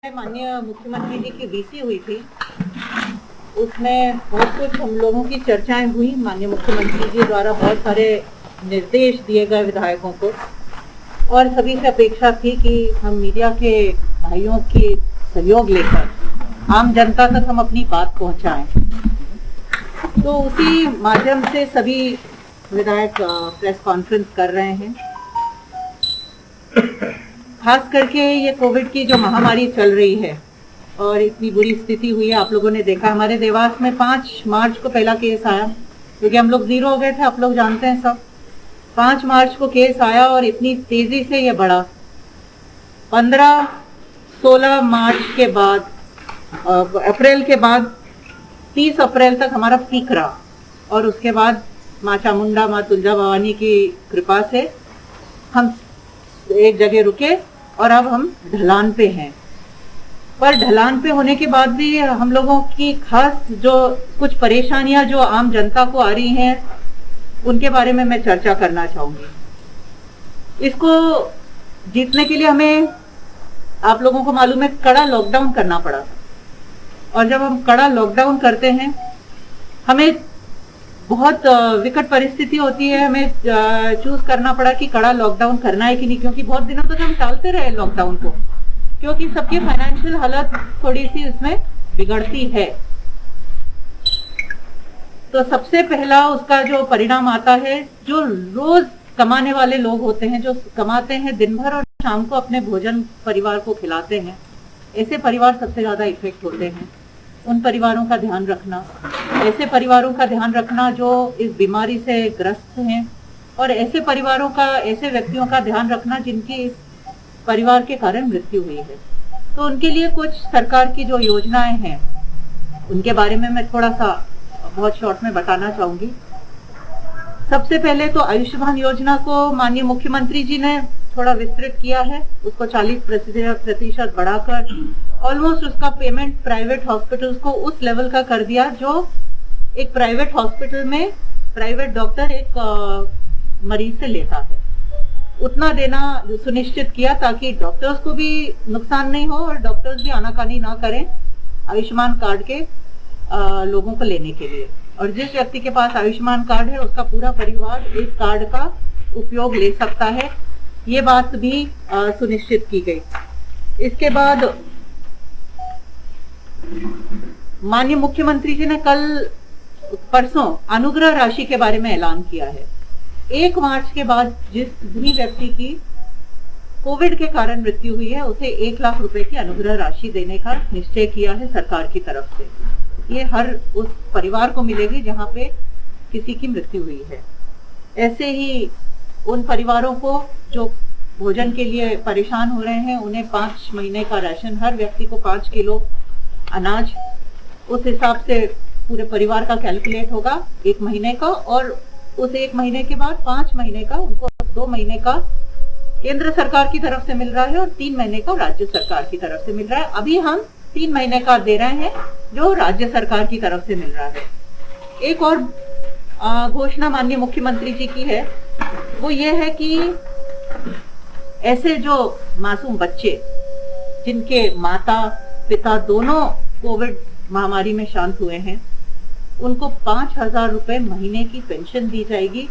माननीय मुख्यमंत्री जी की वीसी हुई थी, उसमें बहुत कुछ हम लोगों की चर्चाएं हुई। माननीय मुख्यमंत्री जी द्वारा बहुत सारे निर्देश दिए गए विधायकों को, और सभी से अपेक्षा थी कि हम मीडिया के भाइयों की सहयोग लेकर आम जनता तक हम अपनी बात पहुंचाएं। तो उसी माध्यम से सभी विधायक प्रेस कॉन्फ्रेंस कर रहे हैं। खास करके ये कोविड की जो महामारी चल रही है और इतनी बुरी स्थिति हुई है, आप लोगों ने देखा हमारे देवास में 5 मार्च को पहला केस आया, क्योंकि हम लोग 0 हो गए थे, आप लोग जानते हैं सब। 5 मार्च को केस आया और इतनी तेजी से ये बढ़ा। 15-16 मार्च के बाद, अप्रैल के बाद 30 अप्रैल तक हमारा पीक रहा, और उसके बाद माँ चामुंडा, माँ तुलजा भवानी की कृपा से हम एक जगह रुके और अब हम ढलान पे हैं। पर ढलान पे होने के बाद भी हम लोगों की खास जो कुछ परेशानियां जो आम जनता को आ रही हैं, उनके बारे में मैं चर्चा करना चाहूंगी। इसको जीतने के लिए हमें, आप लोगों को मालूम है, कड़ा लॉकडाउन करना पड़ा। और जब हम कड़ा लॉकडाउन करते हैं, हमें बहुत विकट परिस्थिति होती है, हमें चूज करना पड़ा कि कड़ा लॉकडाउन करना है कि नहीं, क्योंकि बहुत दिनों तक हम टालते रहे लॉकडाउन को, क्योंकि सबकी फाइनेंशियल हालत थोड़ी सी इसमें बिगड़ती है। तो सबसे पहला उसका जो परिणाम आता है, जो रोज कमाने वाले लोग होते हैं, जो कमाते हैं दिन भर और शाम को अपने भोजन परिवार को खिलाते हैं, ऐसे परिवार सबसे ज्यादा इफेक्ट होते हैं। उन परिवारों का ध्यान रखना, ऐसे परिवारों का ध्यान रखना जो इस बीमारी से ग्रस्त हैं, और ऐसे परिवारों का, ऐसे व्यक्तियों का ध्यान रखना जिनकी इस परिवार के कारण मृत्यु हुई है। तो उनके लिए कुछ सरकार की जो योजनाएं हैं, उनके बारे में मैं थोड़ा सा बहुत शॉर्ट में बताना चाहूंगी। सबसे पहले तो आयुष्मान योजना को माननीय मुख्यमंत्री जी ने थोड़ा विस्तृत किया है, उसको 40% बढ़ाकर ऑलमोस्ट उसका पेमेंट प्राइवेट हॉस्पिटल्स को उस लेवल का कर दिया जो एक प्राइवेट हॉस्पिटल में प्राइवेट डॉक्टर एक मरीज से लेता है, उतना देना सुनिश्चित किया, ताकि डॉक्टर्स को भी नुकसान नहीं हो और डॉक्टर्स भी आनाकानी ना करें आयुष्मान कार्ड के लोगों को लेने के लिए। और जिस व्यक्ति के पास आयुष्मान कार्ड है, उसका पूरा परिवार इस कार्ड का उपयोग ले सकता है, ये बात भी सुनिश्चित की गई। इसके बाद माननीय मुख्यमंत्री जी ने कल परसों अनुग्रह राशि के बारे में ऐलान किया है। 1 मार्च के बाद जिस भी व्यक्ति की कोविड के कारण मृत्यु हुई है, उसे 1 लाख रुपए की अनुग्रह राशि देने का निश्चय किया है सरकार की तरफ से। ये हर उस परिवार को मिलेगी जहां पे किसी की मृत्यु हुई है। ऐसे ही उन परिवारों को जो भोजन के लिए परेशान हो रहे हैं, उन्हें 5 महीने का राशन, हर व्यक्ति को 5 किलो अनाज, उस हिसाब से पूरे परिवार का कैलकुलेट होगा 1 महीने का, और उस 1 महीने के बाद 5 महीने का उनको 2 महीने का केंद्र सरकार की तरफ से मिल रहा है और 3 महीने का राज्य सरकार की तरफ से मिल रहा है। अभी हम 3 महीने का दे रहे हैं जो राज्य सरकार की तरफ से मिल रहा है। एक और घोषणा माननीय मुख्यमंत्री जी की है, वो ये है कि ऐसे जो मासूम बच्चे जिनके माता पिता दोनों कोविड महामारी में शांत हुए हैं, उनको 5,000 रुपए महीने की पेंशन दी जाएगी।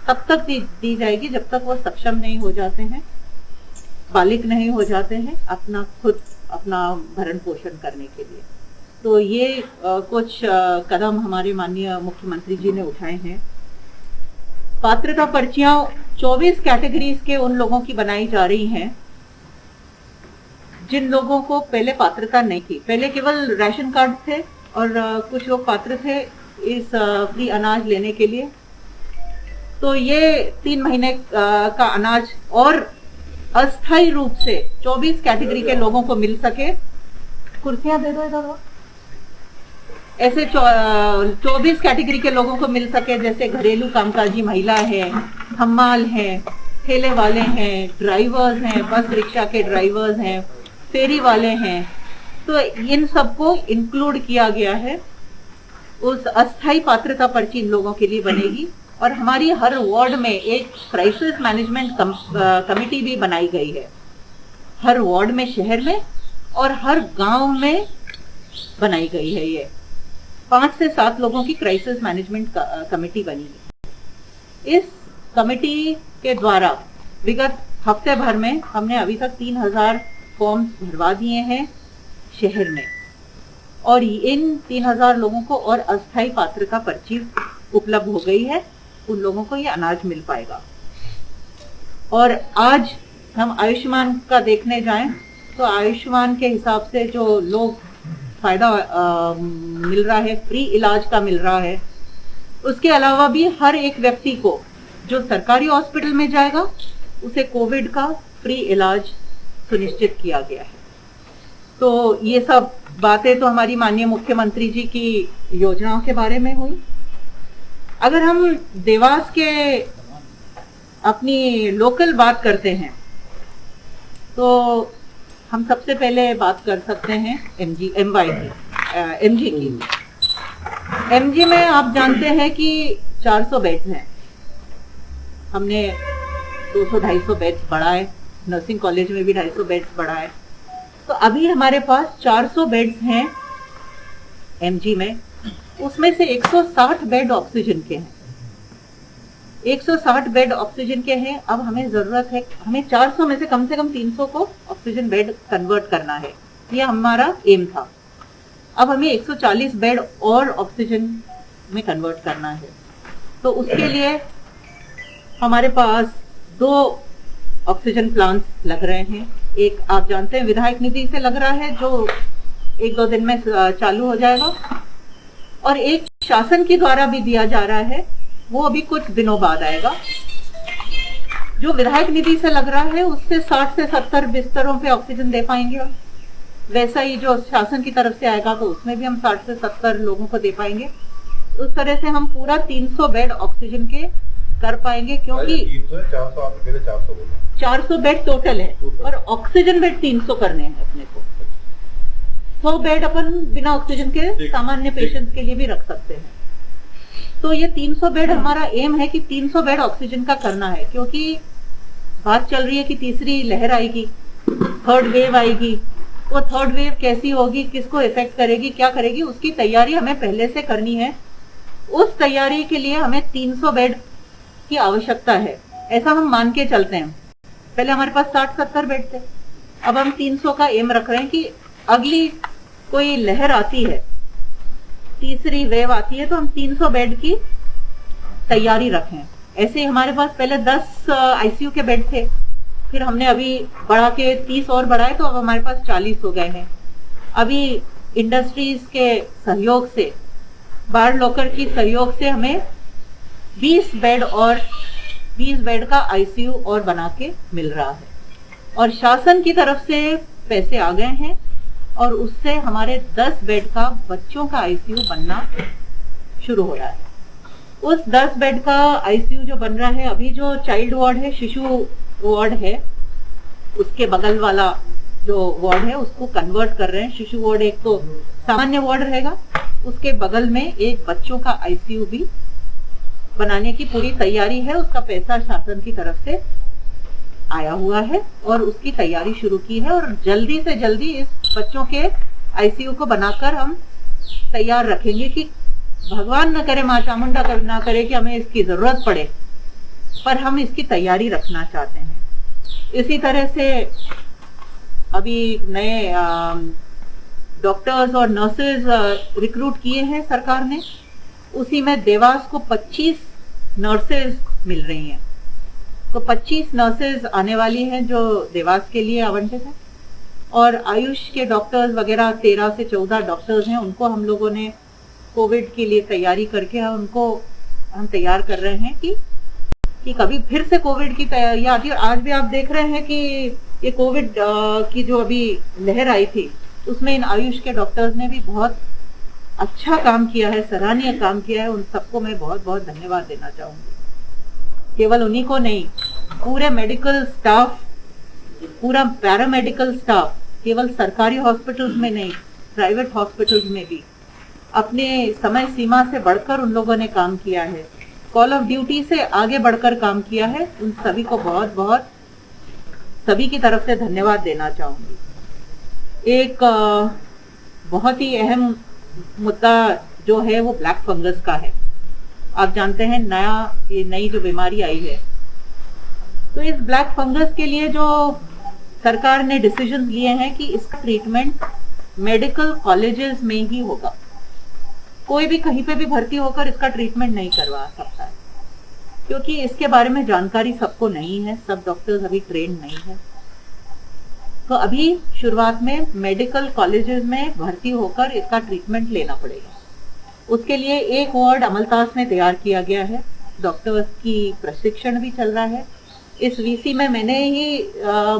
तब तक दी जाएगी जब तक वो सक्षम नहीं हो जाते हैं, बालिग नहीं हो जाते हैं अपना भरण पोषण करने के लिए। तो ये कुछ कदम हमारे माननीय मुख्यमंत्री जी ने उठाए हैं। पात्रता पर्चियां 24 कैटेगरीज के उन लोगों की बनाई जा रही हैं जिन लोगों को पहले पात्रता नहीं थी। पहले केवल राशन कार्ड थे और कुछ लोग पात्र थे इस फ्री अनाज लेने के लिए। तो ये 3 महीने का अनाज और अस्थायी रूप से 24 कैटेगरी के लोगों को मिल सके। कुर्सियां दे दो इधर। ऐसे 24 कैटेगरी के लोगों को मिल सके, जैसे घरेलू कामकाजी महिला है, हम्माल है, ठेले वाले हैं, ड्राइवर्स हैं, बस रिक्शा के ड्राइवर्स हैं, फेरी वाले हैं। तो इन सबको इंक्लूड किया गया है। उस अस्थायी पात्रता पर्ची इन लोगों के लिए बनेगी। और हमारी हर वार्ड में एक क्राइसिस मैनेजमेंट कमेटी भी बनाई गई है, हर वार्ड में, शहर में और हर गांव में बनाई गई है। ये 5 से 7 लोगों की क्राइसिस मैनेजमेंट कमेटी बनी है। इस कमेटी के द्वारा विगत हफ्ते भर में हमने अभी तक 3000 फॉर्म्स भरवा दिए हैं शहर में, और इन 3000 लोगों को और अस्थायी पात्र का पर्ची उपलब्ध हो गई है। उन लोगों को ये अनाज मिल पाएगा। और आज हम आयुष्मान का देखने जाएं तो आयुष्मान के हिसाब से जो लोग फायदा मिल रहा है, फ्री इलाज का मिल रहा है। उसके अलावा भी हर एक व्यक्ति को जो सरकारी हॉस्पिटल में जाएगा उसे कोविड का फ्री इलाज सुनिश्चित किया गया है। तो ये सब बातें तो हमारी माननीय मुख्यमंत्री जी की योजनाओं के बारे में हुई। अगर हम देवास के अपनी लोकल बात करते हैं तो हम सबसे पहले बात कर सकते हैं एमजी की। एमजी में आप जानते हैं कि 400 बेड्स हैं। हमने 200-250 बेड्स बढ़ाए, नर्सिंग कॉलेज में भी 250 बेड्स बढ़ाए। तो अभी हमारे पास 400 बेड्स हैं एमजी में। उसमें से 160 बेड ऑक्सीजन के हैं। 160 बेड ऑक्सीजन के हैं। अब हमें जरूरत है, हमें 400 में से कम 300 को ऑक्सीजन बेड कन्वर्ट करना है। ये हमारा एम था। अब हमें 140 बेड और ऑक्सीजन में कन्वर्ट करना है। तो उसके लिए हमारे पास 2 ऑक्सीजन प्लांट्स लग रहे हैं। एक आप जानते हैं विधायक निधि से लग रहा है जो 1-2 दिन में चालू हो जाएगा, और एक शासन के द्वारा भी दिया जा रहा है, वो अभी कुछ दिनों बाद आएगा। जो विधायक निधि से लग रहा है उससे 60 से 70 बिस्तरों पे ऑक्सीजन दे पाएंगे। वैसा ही जो शासन की तरफ से आएगा तो उसमें भी हम 60 से 70 लोगों को दे पाएंगे। उस तरह से हम पूरा 300 बेड ऑक्सीजन के कर पाएंगे, क्योंकि 400 बेड टोटल है और ऑक्सीजन बेड 300 करने हैं अपने को। 100 बेड अपन बिना ऑक्सीजन के सामान्य पेशेंट के लिए भी रख सकते हैं। तो ये 300 बेड हमारा एम है कि 300 बेड ऑक्सीजन का करना है, क्योंकि बात चल रही है कि तीसरी लहर आएगी, थर्ड वेव आएगी। वो थर्ड वेव कैसी होगी, किसको इफेक्ट करेगी, क्या करेगी, उसकी तैयारी हमें पहले से करनी है। उस तैयारी के लिए हमें 300 बेड की आवश्यकता है, ऐसा हम मान के चलते हैं। पहले हमारे पास 60-70 बेड थे, अब हम 300 का एम रख रहे हैं कि अगली कोई लहर आती है, तीसरी वेव आती है, तो हम 300 बेड की तैयारी रखें। ऐसे हमारे पास पहले 10 आईसीयू के बेड थे, फिर हमने अभी बढ़ा के 30 और बढ़ाए, तो अब हमारे पास 40 हो गए हैं। अभी इंडस्ट्रीज के सहयोग से, बाढ़ लोकर की सहयोग से हमें 20 बेड और 20 बेड का आईसीयू और बना के मिल रहा है, और शासन की तरफ से पैसे आ गए हैं, और उससे हमारे 10 बेड का बच्चों का आईसीयू बनना शुरू हो रहा है। उस 10 बेड का आईसीयू जो बन रहा है, अभी जो चाइल्ड वार्ड है, शिशु वार्ड है, उसके बगल वाला जो वार्ड है उसको कन्वर्ट कर रहे हैं। शिशु वार्ड एक तो सामान्य वार्ड रहेगा, उसके बगल में एक बच्चों का आईसीयू भी बनाने की पूरी तैयारी है। उसका पैसा शासन की तरफ से आया हुआ है और उसकी तैयारी शुरू की है, और जल्दी से जल्दी इस बच्चों के आईसीयू को बनाकर हम तैयार रखेंगे कि भगवान न करे, माँ चामुंडा ना करे कि हमें इसकी जरूरत पड़े, पर हम इसकी तैयारी रखना चाहते हैं। इसी तरह से अभी नए डॉक्टर्स और नर्सेज रिक्रूट किए हैं सरकार ने, उसी में देवास को 25 नर्सेज मिल रही हैं। तो 25 नर्सेज आने वाली हैं जो देवास के लिए आवंटित है, और आयुष के डॉक्टर्स वगैरह 13 से 14 डॉक्टर्स हैं, उनको हम लोगों ने कोविड के लिए तैयारी करके उनको हम तैयार कर रहे हैं कि कभी फिर से कोविड की तैयारी आती है। आज भी आप देख रहे हैं कि ये कोविड की जो अभी लहर आई थी, उसमें इन आयुष के डॉक्टर्स ने भी बहुत अच्छा काम किया है, सराहनीय काम किया है। उन सबको मैं बहुत बहुत धन्यवाद देना चाहूंगी। केवल उन्हीं को नहीं, पूरे मेडिकल स्टाफ, पूरा पैरामेडिकल स्टाफ, केवल सरकारी हॉस्पिटल्स में नहीं, प्राइवेट हॉस्पिटल्स में भी अपने समय सीमा से बढ़कर उन लोगों ने काम किया है, कॉल ऑफ ड्यूटी से आगे बढ़कर काम किया है। उन सभी को बहुत बहुत सभी की तरफ से धन्यवाद देना चाहूंगी। एक बहुत ही अहम मुद्दा जो है वो ब्लैक फंगस का है। आप जानते हैं ये नई जो बीमारी आई है, तो इस ब्लैक फंगस के लिए जो सरकार ने डिसीजन लिए हैं कि इसका ट्रीटमेंट मेडिकल कॉलेजेस में ही होगा। कोई भी कहीं पे भी भर्ती होकर इसका ट्रीटमेंट नहीं करवा सकता है, क्योंकि इसके बारे में जानकारी सबको नहीं है, सब डॉक्टर्स अभी ट्रेन नहीं है। तो अभी शुरुआत में मेडिकल कॉलेजेस में भर्ती होकर इसका ट्रीटमेंट लेना पड़ेगा। उसके लिए एक वार्ड अमलतास में तैयार किया गया है, डॉक्टर्स की प्रशिक्षण भी चल रहा है। इस वीसी में मैंने ही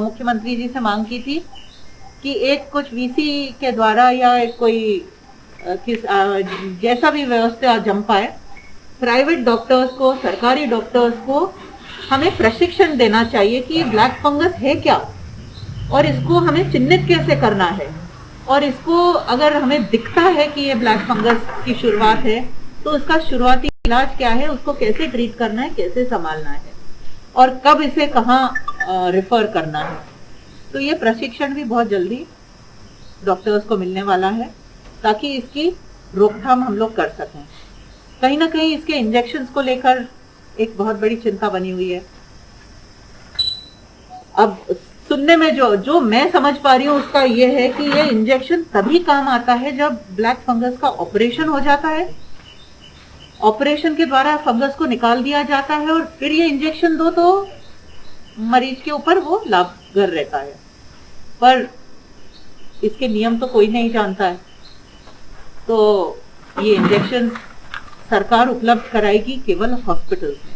मुख्यमंत्री जी से मांग की थी कि एक कुछ वीसी के द्वारा या कोई जैसा भी व्यवस्था जम पाए, प्राइवेट डॉक्टर्स को, सरकारी डॉक्टर्स को हमें प्रशिक्षण देना चाहिए कि ब्लैक फंगस है क्या और इसको हमें चिन्हित कैसे करना है, और इसको अगर हमें दिखता है कि ये ब्लैक फंगस की शुरुआत है तो उसका शुरुआती इलाज क्या है, उसको कैसे ट्रीट करना है, कैसे संभालना है और कब इसे कहाँ रेफर करना है। तो ये प्रशिक्षण भी बहुत जल्दी डॉक्टर्स को मिलने वाला है ताकि इसकी रोकथाम हम लोग कर सकें। कहीं ना कहीं इसके इंजेक्शंस को लेकर एक बहुत बड़ी चिंता बनी हुई है। अब सुनने में जो मैं समझ पा रही हूँ उसका ये है कि ये इंजेक्शन तभी काम आता है जब ब्लैक फंगस का ऑपरेशन हो जाता है, ऑपरेशन के द्वारा फंगस को निकाल दिया जाता है और फिर ये इंजेक्शन दो तो मरीज के ऊपर वो लाभगर रहता है। पर इसके नियम तो कोई नहीं जानता है, तो ये इंजेक्शन सरकार उपलब्ध कराएगी केवल हॉस्पिटल्स में।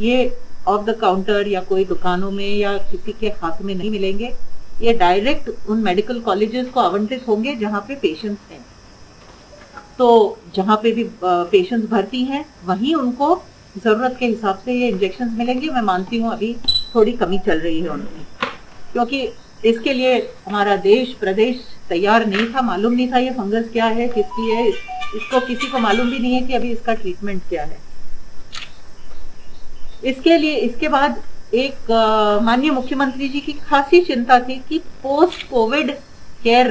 ये ऑफ द काउंटर या कोई दुकानों में या किसी के हाथ में नहीं मिलेंगे, ये डायरेक्ट उन मेडिकल कॉलेजेस को आवंटित होंगे जहाँ पे पेशेंट्स हैं। तो जहाँ पे भी पेशेंट्स भर्ती हैं वहीं उनको जरूरत के हिसाब से ये इंजेक्शन मिलेंगे। मैं मानती हूँ अभी थोड़ी कमी चल रही है उनकी, क्योंकि इसके लिए हमारा देश प्रदेश तैयार नहीं था, मालूम नहीं था ये फंगस क्या है, किसकी है, इसको किसी को मालूम भी नहीं है कि अभी इसका ट्रीटमेंट क्या है। इसके लिए इसके बाद एक माननीय मुख्यमंत्री जी की खासी चिंता थी कि पोस्ट कोविड केयर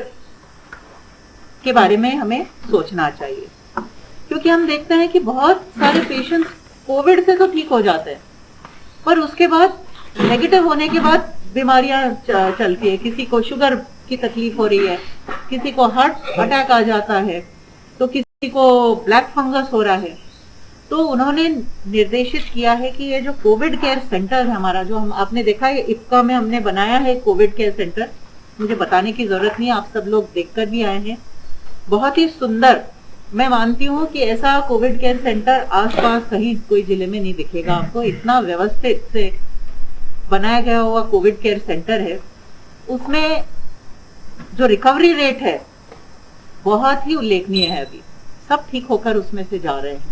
के बारे में हमें सोचना चाहिए, क्योंकि हम देखते हैं कि बहुत सारे पेशेंट्स कोविड से तो ठीक हो जाते हैं पर उसके बाद नेगेटिव होने के बाद बीमारियां चलती है। किसी को शुगर की तकलीफ हो रही है, किसी को हार्ट अटैक आ जाता है, तो किसी को ब्लैक फंगस हो रहा है। तो उन्होंने निर्देशित किया है कि ये जो कोविड केयर सेंटर है हमारा, जो आपने देखा है इफ्का में हमने बनाया है कोविड केयर सेंटर, मुझे बताने की जरूरत नहीं, आप सब लोग देखकर भी आए हैं, बहुत ही सुंदर। मैं मानती हूँ कि ऐसा कोविड केयर सेंटर आसपास कहीं कोई जिले में नहीं दिखेगा आपको। इतना व्यवस्थित से बनाया गया हुआ कोविड केयर सेंटर है, उसमें जो रिकवरी रेट है बहुत ही उल्लेखनीय है। अभी सब ठीक होकर उसमें से जा रहे हैं,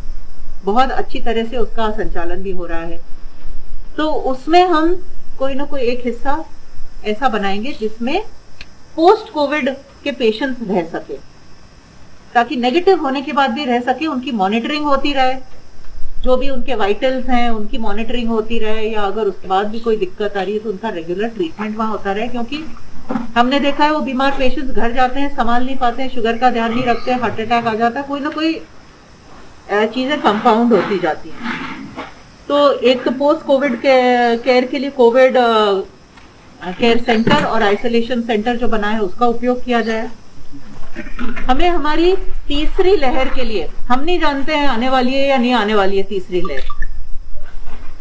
बहुत अच्छी तरह से उसका संचालन भी हो रहा है। तो उसमें हम कोई ना कोई एक हिस्सा ऐसा बनाएंगे जिसमें पोस्ट कोविड के पेशेंट्स रह सके, ताकि नेगेटिव होने के बाद भी रह सके, उनकी मॉनिटरिंग होती रहे, जो भी उनके वाइटल्स हैं उनकी मॉनिटरिंग होती रहे, या अगर उसके बाद भी कोई दिक्कत आ रही है तो उनका रेगुलर ट्रीटमेंट वहां होता रहे। क्योंकि हमने देखा है वो बीमार पेशेंट्स घर जाते हैं, संभाल नहीं पाते हैं, शुगर का ध्यान नहीं रखते, हार्ट अटैक आ जाता है, कोई ना कोई चीजें कंपाउंड होती जाती हैं। तो एक तो पोस्ट कोविड केयर के लिए कोविड केयर सेंटर और आइसोलेशन सेंटर जो बना है उसका उपयोग किया जाए। हमें हमारी तीसरी लहर के लिए, हम नहीं जानते हैं आने वाली है या नहीं आने वाली है तीसरी लहर,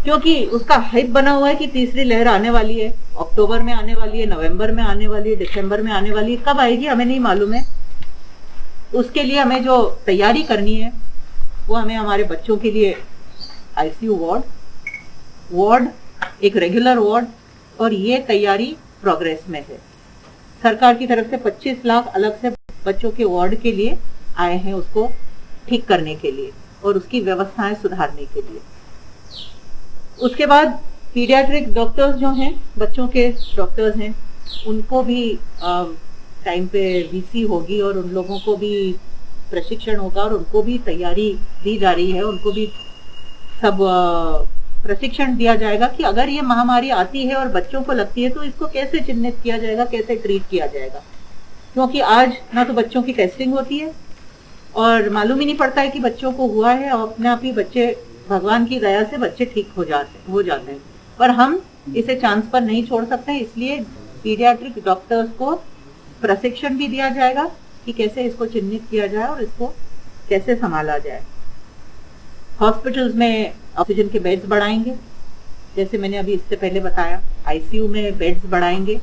क्योंकि उसका हाइप बना हुआ है कि तीसरी लहर आने वाली है, अक्टूबर में आने वाली है, नवंबर में आने वाली है, दिसंबर में आने वाली है, कब आएगी हमें नहीं मालूम है। उसके लिए हमें जो तैयारी करनी है वो हमें हमारे बच्चों के लिए आईसीयू वार्ड, एक रेगुलर वार्ड, और ये तैयारी प्रोग्रेस में है। सरकार की तरफ से 25 लाख अलग से बच्चों के वार्ड के लिए आए हैं, उसको ठीक करने के लिए और उसकी व्यवस्थाएं सुधारने के लिए। उसके बाद पीडियाट्रिक डॉक्टर्स जो हैं, बच्चों के डॉक्टर्स हैं, उनको भी टाइम पे वीसी होगी और उन लोगों को भी प्रशिक्षण होगा और उनको भी तैयारी दी जा रही है, उनको भी सब प्रशिक्षण दिया जाएगा कि अगर ये महामारी आती है और बच्चों को लगती है तो इसको कैसे चिन्हित किया जाएगा, कैसे ट्रीट किया जाएगा। क्योंकि आज ना तो बच्चों की टेस्टिंग होती है और मालूम ही नहीं पड़ता है कि बच्चों को हुआ है, और अपने आप ही बच्चे, भगवान की दया से बच्चे ठीक हो जाते हैं। पर हम इसे चांस पर नहीं छोड़ सकते, इसलिए पीडियाट्रिक डॉक्टर्स को प्रशिक्षण भी दिया जाएगा कि कैसे इसको चिन्हित किया जाए और इसको कैसे संभाला जाए। हॉस्पिटल्स में ऑक्सीजन के बेड्स बढ़ाएंगे, जैसे मैंने अभी इससे पहले बताया, आईसीयू में बेड्स बढ़ाएंगे।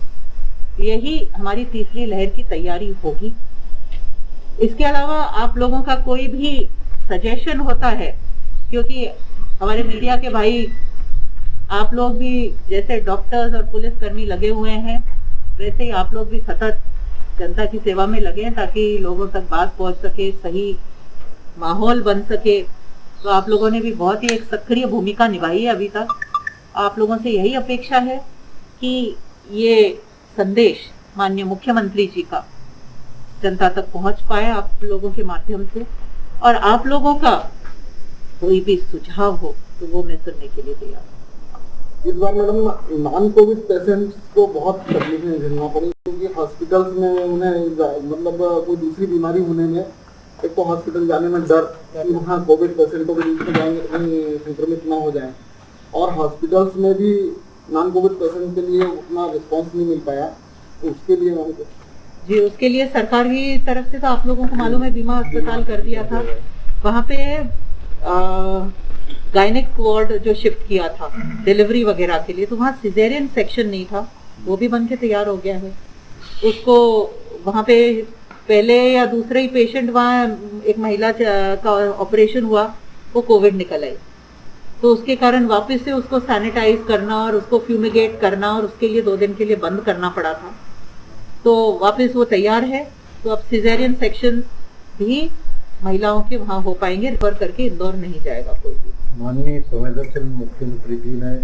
यही हमारी तीसरी लहर की तैयारी होगी। इसके अलावा आप लोगों का कोई भी सजेशन होता है, क्योंकि हमारे मीडिया के भाई आप लोग भी जैसे डॉक्टर्स और पुलिसकर्मी लगे हुए हैं, वैसे ही आप लोग भी सतत जनता की सेवा में लगे हैं ताकि लोगों तक बात पहुंच सके, सही माहौल बन सके। तो आप लोगों ने भी बहुत ही एक सक्रिय भूमिका निभाई है अभी तक। आप लोगों से यही अपेक्षा है कि ये संदेश माननीय मुख्यमंत्री जी का जनता तक पहुंच पाए आप लोगों के माध्यम से, और आप लोगों का कोई भी सुझाव हो तो वो मैं सुनने के लिए तैयार हूँ। इस बार मैडम नॉन कोविड पेशेंट्स को बहुत तकलीफें झेलना पड़ी, क्योंकि हॉस्पिटल्स में उन्हें मतलब कोई दूसरी बीमारी होने में, एक तो हॉस्पिटल जाने में डर कि वहाँ कोविड पेशेंटों के बीच में जाएंगे कहीं संक्रमित ना हो जाए, और हॉस्पिटल्स में भी नॉन कोविड पेशेंट के लिए उतना रिस्पॉन्स नहीं मिल पाया। तो उसके लिए जी, उसके लिए सरकार की तरफ से तो आप लोगों को मालूम है बीमा अस्पताल कर दिया था। वहाँ पे गायनिक वार्ड जो शिफ्ट किया था डिलीवरी वगैरह के लिए, तो वहाँ सिजेरियन सेक्शन नहीं था, वो भी बन के तैयार हो गया है। उसको वहाँ पे पहले या दूसरे ही पेशेंट, वहाँ एक महिला का ऑपरेशन हुआ, वो कोविड निकल आई, तो उसके कारण वापस से उसको सैनिटाइज करना और उसको फ्यूमिगेट करना और उसके लिए 2 दिन के लिए बंद करना पड़ा था। तो वापस वो तैयार है। तो अब सिजेरियन सेक्शन भी महिलाओं के वहाँ हो पाएंगे, रेफर करके इंदौर नहीं जाएगा कोई भी। माननीय संवेदनशील मुख्यमंत्री जी ने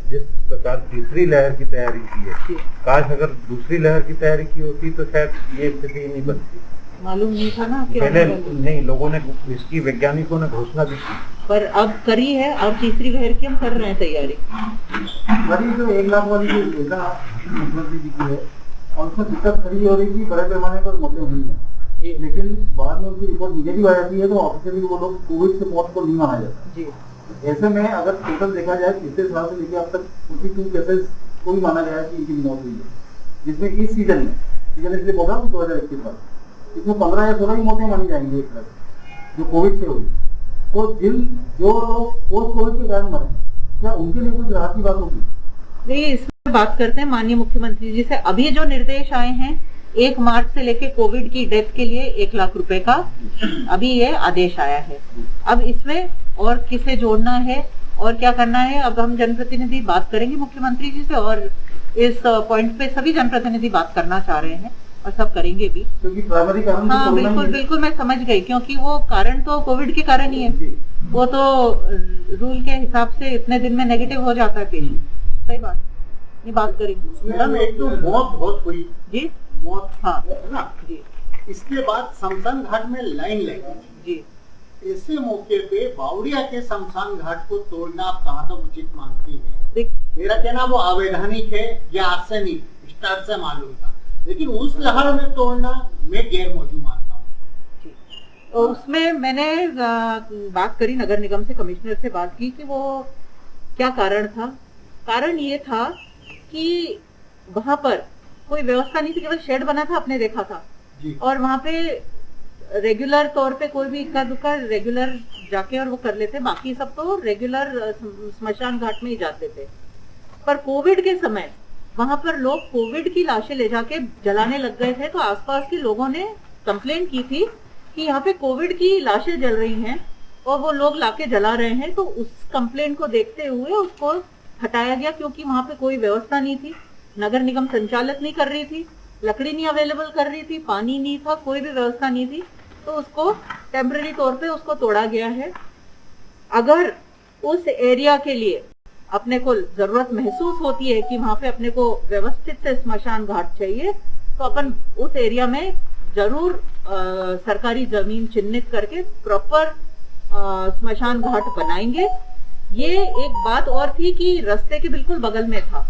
जिस प्रकार तीसरी लहर की तैयारी की है, काश अगर दूसरी लहर की तैयारी की होती तो शायद ये स्थिति नहीं बनती। मालूम नहीं था ना कि पहले नहीं, लोगों ने इसकी, वैज्ञानिकों ने घोषणा भी की, पर अब करी है। अब तीसरी लहर की हम कर रहे हैं तैयारी। जो 1 लाख वाली जो योजना मुख्यमंत्री जी की है, और उसमें दिक्कत खड़ी हो रही थी, बड़े पैमाने पर मौतें हुई है, लेकिन बाद में उनकी रिपोर्ट निगेटिव आ जाती है, तो ऑफिशियली वो लोग कोविड से मौत को नहीं माना जाता जी। ऐसे में अगर टोटल देखा जाए पिछले साल से लेकर अब तक 42 केसेस को भी माना गया है कि इनकी मौत हुई है, जिसमें इस सीजन इसलिए बोल रहा हूँ 2021 में इसमें 15 या 16 की मौतें मानी जाएंगी एक तरह जो कोविड से हुई। तो जो लोग पोस्ट कोविड के कारण मरे, क्या उनके लिए कुछ राहत की बात होगी? नहीं, इसमें बात करते हैं माननीय मुख्यमंत्री जी से। अभी जो निर्देश आए हैं 1 मार्च से लेके कोविड की डेथ के लिए 1 लाख रुपए का अभी ये आदेश आया है। अब इसमें और किसे जोड़ना है और क्या करना है, अब हम जनप्रतिनिधि बात करेंगे मुख्यमंत्री जी से, और इस पॉइंट पे सभी जनप्रतिनिधि बात करना चाह रहे हैं और सब करेंगे भी, क्योंकि प्राइमरी कारण हाँ बिल्कुल मैं समझ गई, क्योंकि वो कारण तो कोविड के कारण ही है। वो तो रूल के हिसाब से इतने दिन में नेगेटिव हो जाता है पेशेंट। सही बात, ये बात करेंगे। मैडम एक तो मौत बहुत हुई जी, मौत, हाँ है ना जी। इसके बाद शमशान घाट में लाइन लगी जी। ऐसे मौके पे बावड़िया के शमशान घाट को तोड़ना आप कहाँ तक उचित मानती है? मेरा कहना वो अवैधानिक है या आर्सेनिक स्टार्ट से मालूम था, लेकिन उस लहर में तोड़ना मैं गैर मौजूद मानता हूँ। तो उसमें मैंने बात करी नगर निगम से, कमिश्नर से बात की कि वो क्या कारण था। कारण ये था कि वहां पर कोई व्यवस्था नहीं थी, केवल शेड बना था, आपने देखा था जी। और वहां पे रेगुलर तौर पे कोई भी इक्का दुक्का रेगुलर जाके और वो कर लेते, बाकी सब तो रेगुलर स्मशान घाट में ही जाते थे। पर कोविड के समय वहां पर लोग कोविड की लाशें ले जाके जलाने लग गए थे, तो आसपास के लोगों ने कंप्लेन की थी कि यहाँ पे कोविड की लाशें जल रही हैं और वो लोग लाके जला रहे हैं। तो उस कंप्लेन को देखते हुए उसको हटाया गया, क्योंकि वहां पे कोई व्यवस्था नहीं थी, नगर निगम संचालित नहीं कर रही थी, लकड़ी नहीं अवेलेबल कर रही थी, पानी नहीं था, कोई भी व्यवस्था नहीं थी, तो उसको टेम्पररी तौर पे उसको तोड़ा गया है। अगर उस एरिया के लिए अपने को जरूरत महसूस होती है कि वहां पे अपने को व्यवस्थित से स्मशान घाट चाहिए, तो अपन उस एरिया में जरूर सरकारी जमीन चिन्हित करके प्रॉपर स्मशान घाट बनाएंगे। ये एक बात और थी कि रास्ते के बिल्कुल बगल में था,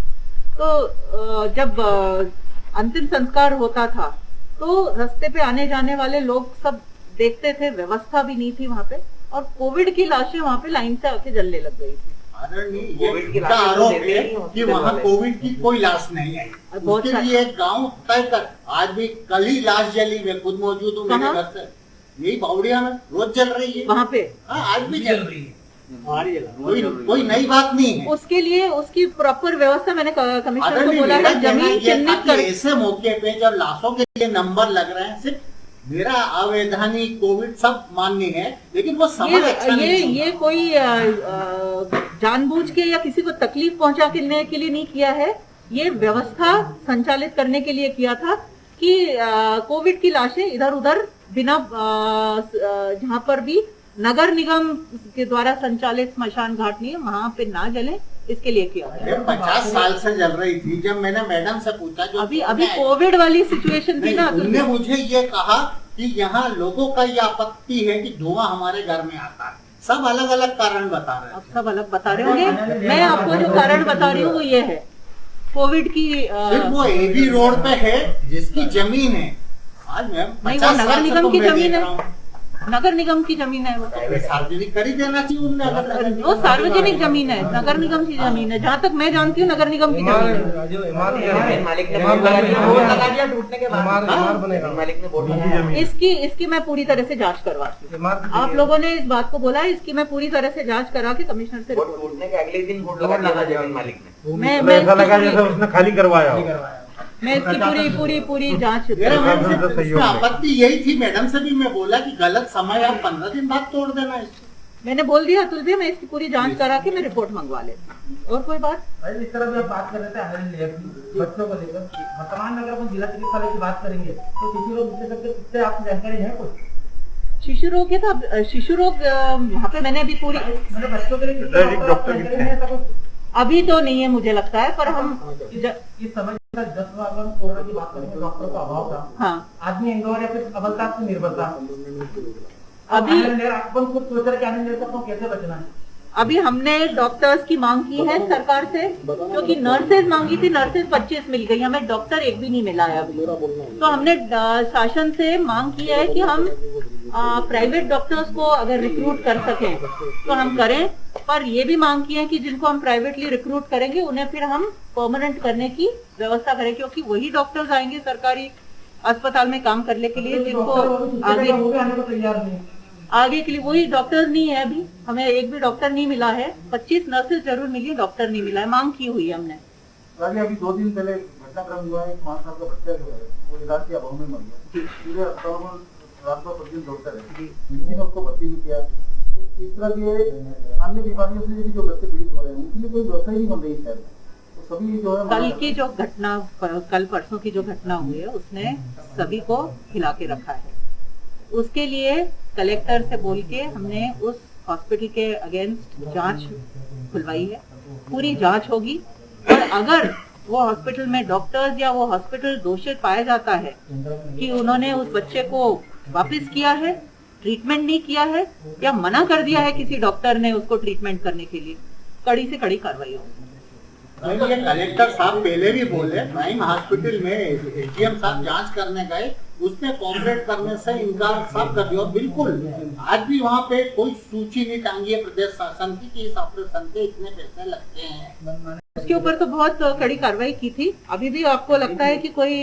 तो जब अंतिम संस्कार होता था तो रास्ते पे आने जाने वाले लोग सब देखते थे, व्यवस्था भी नहीं थी वहाँ पे, और कोविड की लाशें वहाँ पे लाइन से आके जलने लग गई थी। कोविड की आरोप है कि वहाँ कोविड की कोई लाश नहीं आई, उसके लिए एक गांव तय कर, आज भी कल ही लाश जली, मैं खुद मौजूद हूँ मेरे घर से, यही बावड़िया में रोज जल रही है वहाँ पे, आज भी जल रही है, कोई नई बात नहीं है। उसके लिए उसकी प्रॉपर व्यवस्था मैंने कमिश्नर को बोला है, जमीन चिन्हित कर। ऐसे मौके पे जब लाशों के लिए नंबर लग रहे हैं, सिर्फ मेरा अवैधानिक कोविड सब मान्य है, लेकिन वो समय अच्छा ये कोई जानबूझ के या किसी को तकलीफ पहुंचाने के लिए नहीं किया है, ये व्यवस्था संचालित करने के लिए किया था कि कोविड की लाशें इधर उधर बिना जहां पर भी नगर निगम के द्वारा संचालित स्मशान घाट नहीं है वहां पे ना जले, इसके लिए किया। 50 साल से जल रही थी। जब मैंने मैडम से पूछा, जो अभी कोविड वाली सिचुएशन थी ना, उन्होंने मुझे ये कहा कि यहाँ लोगों का ये आपत्ति है कि धुआं हमारे घर में आता है। सब अलग अलग कारण बता रहे हैं। अब सब अलग बता रहे होंगे, मैं आपको जो कारण बता रही हूँ वो ये है कोविड की। सिर्फ वो एबी रोड पे है जिसकी जमीन है, आज मैम नहीं, वो नगर निगम की जमीन है, नगर निगम की जमीन है, वो सार्वजनिक कर ही देना चाहिए उन्हें। वो सार्वजनिक जमीन है, नगर निगम की जमीन है, जहाँ तक मैं जानती हूँ नगर निगम की जमीन है। इसकी मैं पूरी तरह से जांच करवाती हूँ। आप लोगों ने इस बात को बोला है, इसकी मैं पूरी तरह से जांच करा के कमिश्नर से टूटने के अगले दिन जमीन मालिक ने, मैं ऐसा लगा जैसे उसने खाली करवाया। मैं इसकी पूरी जांच। आपत्ति यही थी, मैडम से भी मैं बोला कि गलत समय आप 15 दिन बाद तोड़ देना इसको। मैंने बोल दिया अतुल भी, मैं इसकी पूरी जांच करा के मैं रिपोर्ट मंगवा लेती हूँ। और कोई बात? इस तरह भी आप बात कर रहे थे बच्चों को लेकर, वर्तमान में अगर हम जिला चिकित्सालय की बात करेंगे तो शिशु रोग विशेषज्ञ से आपको जानकारी है कुछ? शिशु रोग के तो शिशु रोग वहाँ पे मैंने अभी पूरी बच्चों के लिए अभी तो नहीं है मुझे लगता है, पर हम इस समय कोरोना की बात करेंगे, डॉक्टर का अभाव था। हाँ, आदमी इंदौर या फिर अबलता से निर्भर था। अभी अपन खुद सोच रहे कैसे बचना है। अभी हमने डॉक्टर्स की मांग की है सरकार से, क्योंकि नर्सेज मांगी थी, नर्सेज 25 मिल गई, हमें डॉक्टर एक भी नहीं मिला है अभी। तो हमने शासन से मांग की है कि हम प्राइवेट डॉक्टर्स को अगर रिक्रूट कर सकें तो हम करें, पर ये भी मांग की है कि जिनको हम प्राइवेटली रिक्रूट करेंगे उन्हें फिर हम परमानेंट करने की व्यवस्था करें, क्योंकि वही डॉक्टर्स आएंगे सरकारी अस्पताल में काम करने के लिए जिनको आगे के लिए वही डॉक्टर नहीं है। अभी हमें एक भी डॉक्टर नहीं मिला है, 25 नर्सेज जरूर मिली, डॉक्टर नहीं मिला है, मांग की हुई है हमने। अभी 2 दिन पहले घटनाक्रम हुआ है, 5 साल का बच्चा जो है वो इलाज के अभाव में मर गया। पूरे अस्पताल में रात भर प्रतिदिन दौड़ता है, किसी ने उसको भर्ती नहीं किया। तो इस तरह के अन्य बीमारियों से भी जो बच्चे पीड़ित हो रहे हैं उनके लिए कोई व्यवस्था ही नहीं बन रही है। तो सभी जो है कल की जो घटना, कल परसों की जो घटना हुई है उसने सभी को हिला के रखा है। उसके लिए कलेक्टर से बोल के हमने उस हॉस्पिटल के अगेंस्ट जांच खुलवाई है, पूरी जांच होगी, और अगर वो हॉस्पिटल में डॉक्टर्स या वो हॉस्पिटल दोषित पाया जाता है कि उन्होंने उस बच्चे को वापस किया है, ट्रीटमेंट नहीं किया है, या मना कर दिया है किसी डॉक्टर ने उसको ट्रीटमेंट करने के लिए, कड़ी से कड़ी कार्रवाई होगी। ये कलेक्टर साहब पहले भी बोले, प्राइम हॉस्पिटल में एजीएम साहब जांच करने गए, उसने कॉपरेट करने से इनकार साफ कर दिया। बिल्कुल आज भी वहाँ पे कोई सूची नहीं टांगी है प्रदेश शासन की कि इस ऑपरेशन के इतने पैसे लगते हैं। उसके ऊपर तो बहुत कड़ी कार्रवाई की थी। अभी भी आपको लगता है कि कोई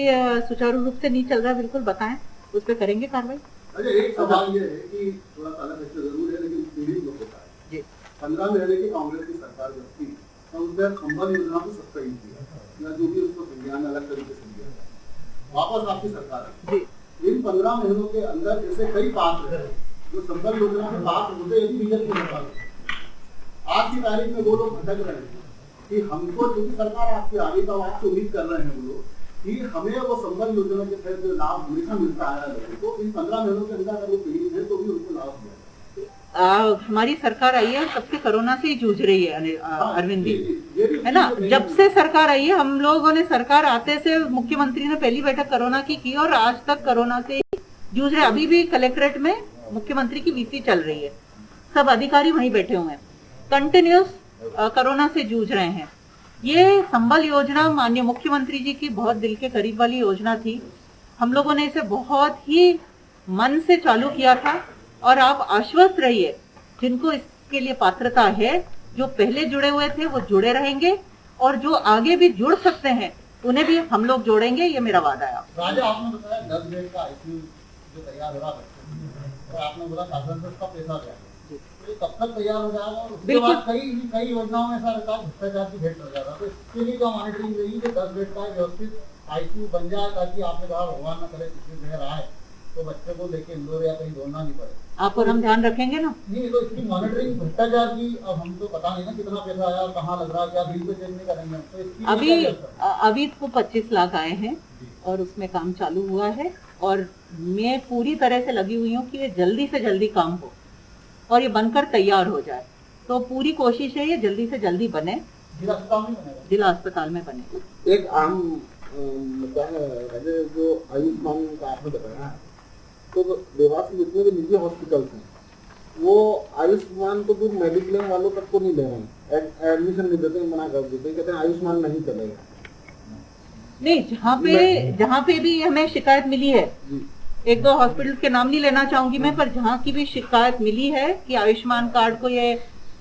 सुचारू रूप से नहीं चल रहा, बिल्कुल बताएं, उस पर करेंगे कार्रवाई। अच्छा, एक सवाल ये है कि थोड़ा सा अलग है, जरूर है, लेकिन पीड़ित लोग होता है। 15 महीने की कांग्रेस की सरकार जब थी तो उसने संबल योजना को सस्पेंड किया, या जो भी उसको संज्ञान अलग तरीके से लिया, वापस आपकी सरकार है। इन 15 महीनों के अंदर ऐसे कई पात्र हैं जो संबल योजना के पात्र होते यदि बीजेपी की सरकार, आज की तारीख में वो लोग भटक रहे हैं कि हमको जो सरकार आपकी आ गई, तो आपसे उम्मीद कर रहे हैं वो लोग कि हमें वो संबल योजना के तहत जो लाभ हमेशा मिलता आया लोगों को, इन 15 महीनों के अंदर अगर वो पीड़ित है तो भी उनको लाभ दिया। हमारी सरकार आई है, तब से कोरोना से ही जूझ रही है अरविंद जी, है ना। जब से सरकार आई है, हम लोगों ने सरकार आते से मुख्यमंत्री ने पहली बैठक कोरोना की और आज तक कोरोना से ही जूझ रहे। अभी भी कलेक्ट्रेट में मुख्यमंत्री की वीसी चल रही है, सब अधिकारी वहीं बैठे हुए हैं, कंटिन्यूस कोरोना से जूझ रहे हैं। ये संबल योजना माननीय मुख्यमंत्री जी की बहुत दिल के करीब वाली योजना थी। हम लोगों ने इसे बहुत ही मन से चालू किया था और आप आश्वस्त रहिए, जिनको इसके लिए पात्रता है, जो पहले जुड़े हुए थे वो जुड़े रहेंगे और जो आगे भी जुड़ सकते हैं उन्हें भी हम लोग जोड़ेंगे, ये मेरा वादा है। राजा, आपने बताया 10 बेड का आईसीयू जो तैयार हो रहा है और आपने बोला शासन से उसका पैसा दिया, तो ये कब तक तैयार हो जाएगा? और उसके बाद कई योजनाओं में ऐसा रहता है भ्रष्टाचार की भेंट हो जाता है, तो इसके लिए क्या मॉनिटरिंग रही कि 10 बेड का व्यवस्थित आईसीयू बन जाए, ताकि आपने कहा भगवान न करे किसी जगह आए तो बच्चे को लेके इंदौर या कहीं दौड़ना नहीं पड़े। आप और हम ध्यान रखेंगे ना। नहीं तो इसकी मॉनिटरिंग भ्रष्टाचार की, अब हम तो पता नहीं ना कितना पैसा आया और कहाँ लग रहा है, क्या बिल पे चेक नहीं करेंगे, तो इसकी अभी तो 25 लाख आए हैं और उसमें काम चालू हुआ है और मैं पूरी तरह से लगी हुई हूँ कि ये जल्दी से जल्दी काम हो और ये बनकर तैयार हो जाए। तो पूरी कोशिश है ये जल्दी से जल्दी बने, जिला अस्पताल में बने। एक आम मुद्दा है जो आयुष्मान का आपने बताया, तो देवास में जितने भी निजी हॉस्पिटल्स हैं वो आयुष्मान को दूर मेडिक्लेम वालों तक को नहीं ले रहे हैं, एडमिशन नहीं देते, मना कर देते, कहते हैं आयुष्मान नहीं चलेगा। नहीं, जहाँ पे भी हमें शिकायत मिली है, एक दो हॉस्पिटल के नाम नहीं लेना चाहूंगी मैं, पर जहाँ की भी शिकायत मिली है कि आयुष्मान कार्ड को ये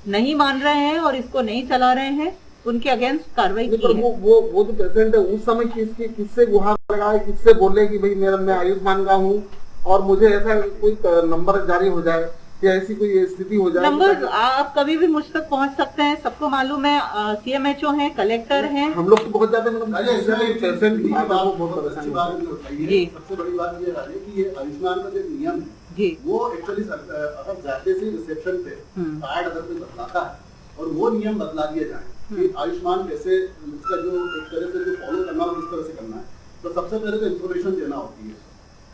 नहीं मान रहे हैं और इसको नहीं चला रहे हैं, उनके अगेंस्ट कार्रवाई की है। वो जो पेशेंट है उस समय किससे गुहार लगाए, किससे बोले कि भाई मैं आयुष्मान का हूँ और मुझे ऐसा कोई नंबर जारी हो जाए या ऐसी कोई स्थिति हो जाए? नंबर आप कभी भी मुझ तक पहुंच सकते हैं, सबको मालूम है, सीएमएचओ हैं, कलेक्टर हैं, हम लोग तो बहुत ज्यादा पेशेंट की बहुत अच्छी बात बताइए। सबसे बड़ी बात ये है कि ये आयुष्मान का जो नियम है जी, वो एक्चुअली अगर जाते से रिसेप्शन पे कार्ड अगर कोई बदलाता है और वो नियम बदला दिए जाए कि आयुष्मान कैसे इसका जो एक तरह से जो फॉलो करना है किस तरह से करना है, तो सबसे पहले तो इन्फॉर्मेशन देना होती है,